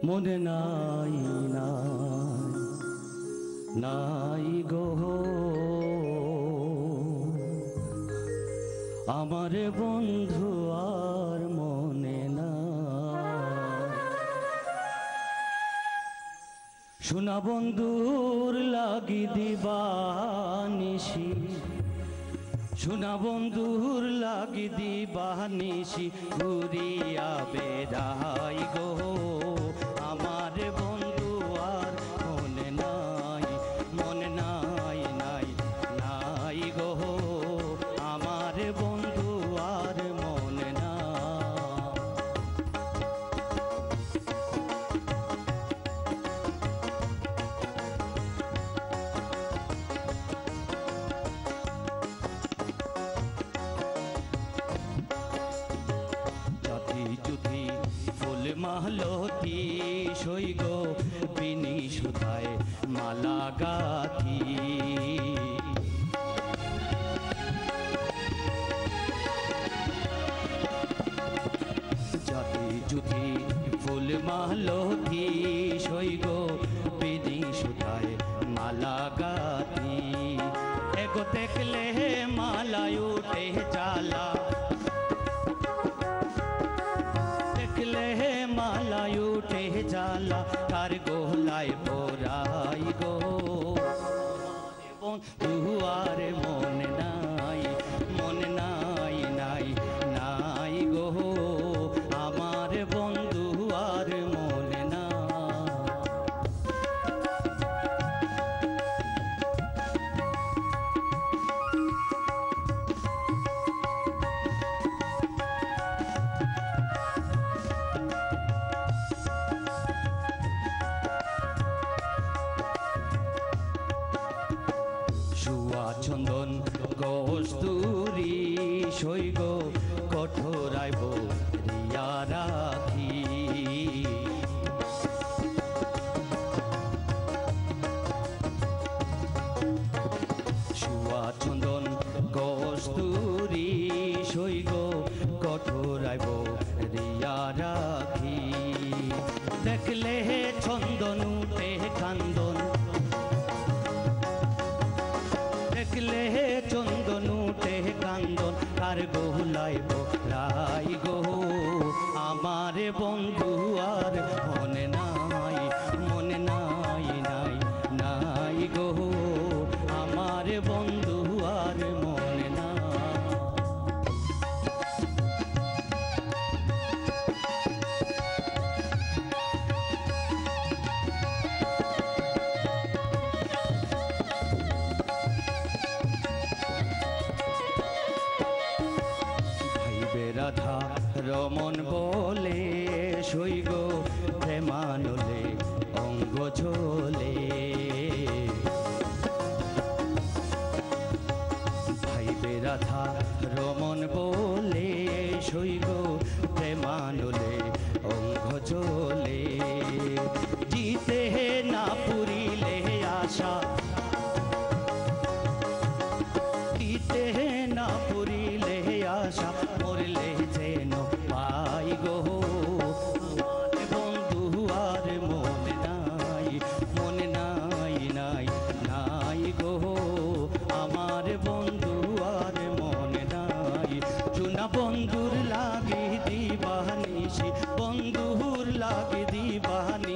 মনে নাই নাই নাই গো আমার বন্ধু আর মনে নাই। শোনা বন্ধুর লাগি দিবানিশি, শোনা বন্ধুর লাগি দিবানিশি ঘুরিয়া বেড়াই গো আমার বন্ধু আর মনে নাই, মনে নাই নাই নাই গো আমার বন্ধু আর মনে নাই। জাতি জুতি ফুল মালতী সই গো বিনি সুতায় মালা গাথি, জাতি জুতি ফুল মালতী সই গো বিনি সুতায় মালা গাথি। এগো দেখলে মালায় উঠে জ্বালা, দেখলে মালায় উঠে জ্বালা কার গোলায় পোড়াই গো বন্ধু আর মনে নাই, মনে নাই নাই নাই গো আমার বন্ধু আর মনে নাই। সুয়া চন্দন কস্তুরি সই গো কঠোরাইব রিয়া রাখি, সুয়া চন্দন কস্তুরি সই গো কঠোরাইব রিয়া রাখি। দেখলে চন্দন উঠে কান্দন, দেখলে চন্দন উঠে কান্দন কার গোলায় পোড়াই গো আমার বন্ধু আর মনে নাই, মনে নাই নাই নাই গো আমার বন্ধু আর মনে নাই। রাধা রমন বলে সই গো প্রেমানলে অঙ্গ ঝোলে, ভাইবে রাধা রমন বলে সই গো প্রেমানলে অঙ্গ ঝোলে। জিতে না পুরিলে আশা, জিতে না পুরিলে আশা মরলে যেন পাই গো আমার বন্ধু আর মনে নাই, মনে নাই নাই নাই গো আমার বন্ধু আর মনে নাই। শোনা বন্ধুর লাগি দিবানিশি, বন্ধুর লাগি দিবানি